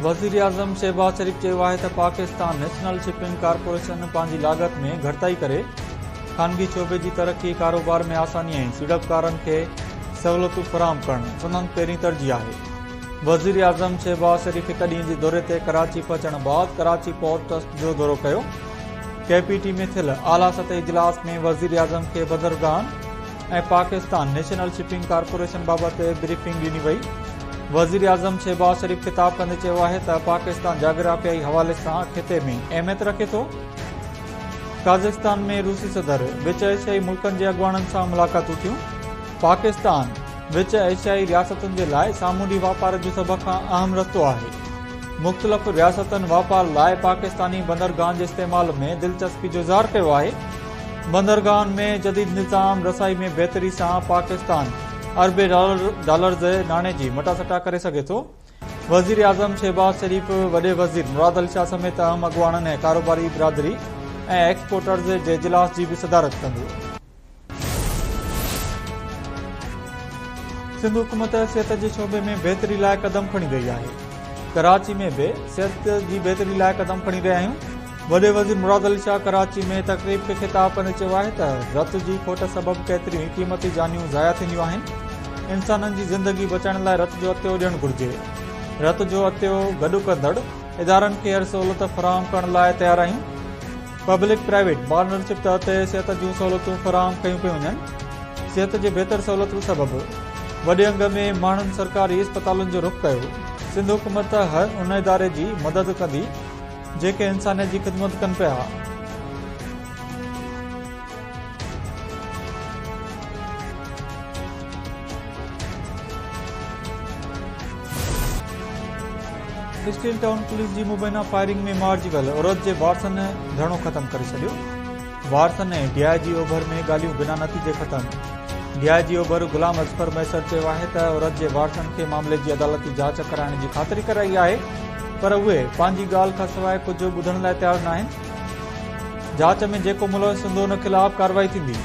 वज़ीर आज़म शहबाज शरीफ चयो आहे त पाकिस्तान नेशनल शिपिंग कॉर्पोरेशन पंहिंजी लाॻत में घटिताई करे ख़ानगी शोबे जी तरक़ी कारोबार में आसानी ऐं सीड़पकारनि खे सहूलियतूं फ़राहम करणु संदनि पहिरीं तरजीह आहे। वज़ीर आज़म शहबाज शरीफ हिक ॾींहं जे दौरे ते कराची पहुचण बैदि कराची पोर्ट ट्रस्ट जो दौरो कयो। KPT में थियल आला सतही इजलास में वज़ीर आज़म खे बंदरगाहनि ऐं पाकिस्तान नेशनल शिपिंग कॉर्पोरेशन बाबति ब्रीफिंग ॾिनी वई। वज़ीर आज़म शहबाज शरीफ ख़िताब कंदे चयो आहे त पाकिस्तान जाग्राफियाई हवाले सां ख़िते में अहमियत रखे थो। काज़ाख्स्तान में रूसी सदर विच एशियाई मुल्कनि जे अॻुवाणनि सां मुलाक़ातूं थियूं। पाकिस्तान विच एशियाई रियासतुनि जे लाइ सामूंडी वापार जो सभ खां अहम रस्तो आहे। मुख़्तलिफ़ रियासतुनि वापार लाइ पाकिस्तानी बंदरगाहनि जे इस्तेमाल में दिलचस्पी जो इज़हार कयो आहे। बंदरगाहनि में जदीद निज़ाम रसाई में बहितरी सां पाकिस्तान अरबे डॉलर जे नाणे जी मटासटा करे सघे थो। वज़ीर आज़म शहबाज शरीफ वॾे वज़ीर मुराद अली शाह समेत अहम अॻुवाणनि ऐं कारोबारी बिरादरी ऐं एक्सपोर्टर्स जे इजलास जी बि सदारत कंदो। सिंध हुकूमत सिहत जे शोबे में बहितरी लाइ क़दम खणी रही आहे। कराची में बि सिहत जी बहितरी लाइ क़दम खणी रहिया आहियूं। वॾे वज़ीर मुराद अली शाह कराची में तक़रीब खे ख़िताब कंदे चयो आहे त रत जी खोट सबबि केतिरियूं क़ीमती जानियूं ज़ाया थींदियूं आहिनि। इंसाननि जी ज़िंदगी बचाइण लाइ रत जो अतियो ॾियणु घुर्जे। रत जो अतियो गॾु कंदड़ इदारनि खे हर सहूलियत फ़राहम करण लाइ तयार आहियूं। पब्लिक प्राइवेट पार्टनरशिप तहत सिहत जूं सहूलियतूं फ़राहम कयूं पियूं वञनि। सिहत जे बहितर सहूलियतूं सबबि वॾे अंग में माण्हुनि सरकारी अस्पतालुनि जो रुख़ कयो। सिंध हुकूमत हर उन इदारे जी मदद कंदी जेके इंसानियत जी ख़िदमत कनि पिया। स्टील टाउन पुलिस जी मुबैना फायरिंग में मारिजी वियल औरत जे वारसन धरणो ख़त्म करे छॾियो। वारसन ऐं DIG ओभर में ॻाल्हियूं बिना नतीजे ख़त्म। DIG ओभर गुलाम अज़फर मैसर चयो आहे त औरत जे वारसन खे मामले जी अदालती जांच कराइण जी ख़ातिरी कराई आहे, पर उहे पंहिंजी ॻाल्हि खां सवाइ कुझु ॿुधण लाइ तयार न आहिनि। जांच में जेको मुलविस हूंदो उन ख़िलाफ़ कार्रवाई थींदी।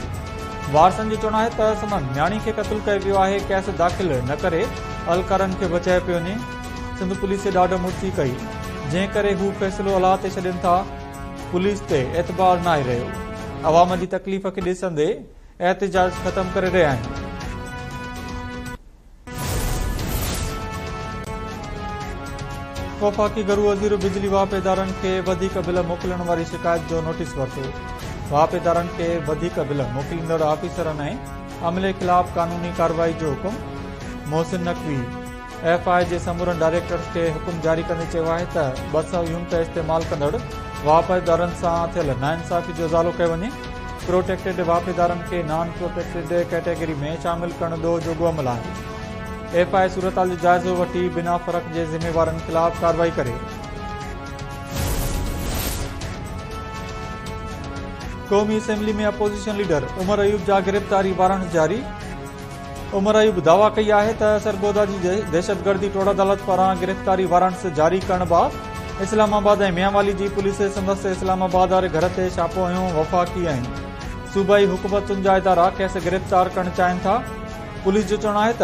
वारसन जो चवणु आहे त संदनि न्याणी खे क़त्ल कयो वियो आहे। केस दाख़िल न करे अहलकारनि खे बचाए पियो वञे। सिंध पुलिस जे ॾाढो मुर्ची कई, जंहिं करे हू फ़ैसिलो अलाह ते छॾनि था। पुलिस ते एतबार न आहे रहियो। अवाम जी तकलीफ़ खे ॾिसंदे एहतिजाज ख़त्म करे रहिया आहिनि। वफ़ाक़ी घरू वज़ीर बिजली वापेदारनि खे वधीक बिल मोकिलण वारी शिकायत जो नोटिस वरितो। वापेदारनि खे वधीक बिल मोकिलींदड़ ऑफिसरनि ऐं अमले ख़िलाफ़ कानूनी कार्रवाई जो हुकुम। मोहसिन नक़वी FI जे समूरनि डायरेक्टर्स खे हुकुम जारी कंदे चयो आहे त 200 यूनिट इस्तेमाल कंदड़ वापेदारनि सां थियल नाइंसाफ़ी जो इज़ालो कयो वञे। प्रोटेक्टेड वापेदारनि खे नॉन प्रोटेक्टेड कैटेगरी में शामिल करण ॾोह जोॻो अमल आहे। FI सूरतहाल जो जाइज़ो वठी बिना फ़र्क़ जे ज़िम्मेवारनि ख़िलाफ़ कार्रवाई करे। क़ौमी असेंबली में अपोज़िशन लीडर उमर अयूब जा गिरफ़्तारी वारंट जारी। उमर अयूब दावा कई आहे त सरगोदा जी दहशतगर्दी टोड़ अदालत पारां गिरफ़्तारी वारंट्स जारी करण बैदि इस्लामाबाद ऐं मियांवाली जी पुलिस संदसि इस्लामाबाद वारे घर ते छापो हयो। वफ़ाक़ी ऐं सूबाई हुकूमतुनि जा इदारा केस गिरफ़्तार करणु चाहिनि था। पुलिस जो चवणु आहे त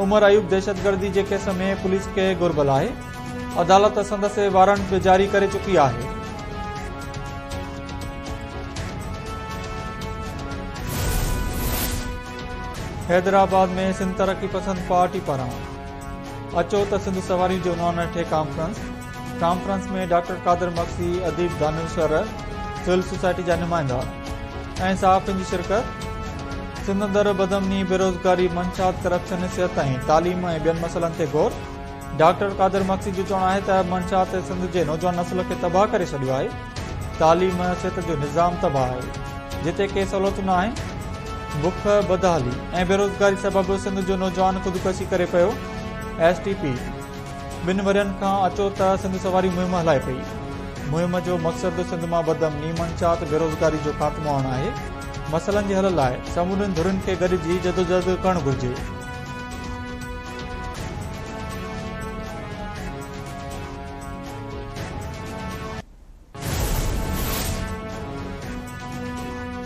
उमर अयूब दहशतगर्दी जे केस में पुलिस खे घुर्बल आहे। अदालत संदसि वारंट बि जारी करे चुकी आहे। हैदराबाद में सिंध तरक्की पसंद पार्टी पारां अचो त सिंध सवारी जो उन्वान हेठि कॉन्फ्रेंस में डॉक्टर कादर मक्सी, अदीब दानिशवर, सिविल सोसाइटी जा नुमाइंदा ऐं सहाफ़ियुनि जी शिरकत। सिंध अंदरि बदमनी, बेरोज़गारी, मंशात, करप्शन, सिहत ऐं तालीम ऐं ॿियनि मसइलनि ते गौर। डॉक्टर कादर मक्सी जो चवणु आहे त मंशात सिंध जे नौजवान नस्ल खे तबाह करे छॾियो आहे। तालीम सिहत जो निज़ाम तबाह आहे। जिते के सहूलियतूं न आहिनि, बुख, बदहाली ऐं बेरोज़गारी सबबि सिंध जो नौजवान ख़ुदकुशी करे पियो। STP 2 वरियनि खां अचो त सिंध सवारी मुहिम हलाए पई। मुहिम जो मक़सदु सिंध मां बदमनी, मंशात, बेरोज़गारी जो ख़ात्मो आणणु आहे। मसइलनि जे हल लाइ समूरनि धुरियुनि खे गॾिजी जदोजहद करणु घुर्जे।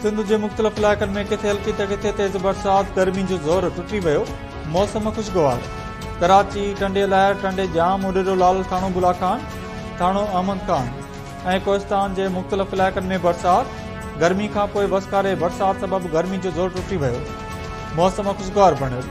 सिंध जे मुख़्तलिफ़ इलाइक़नि में किथे हल्की त किथे तेज़ बरसात, गर्मी जो ज़ोर टुटी वियो। मौसम ख़ुशगवार। कराची, टंडे लहर, टंडे जाम, उडेरो लाल, थाणो बुलाखान, थाणो अहमद खान ऐं कोहिस्तान जे मुख़्तलिफ़ इलाइक़नि में बरसात। गर्मी खां पोइ वसकारे बरसात सबबि गर्मी जो ज़ोर टुटी वियो। मौसम खुशगवार बणियो।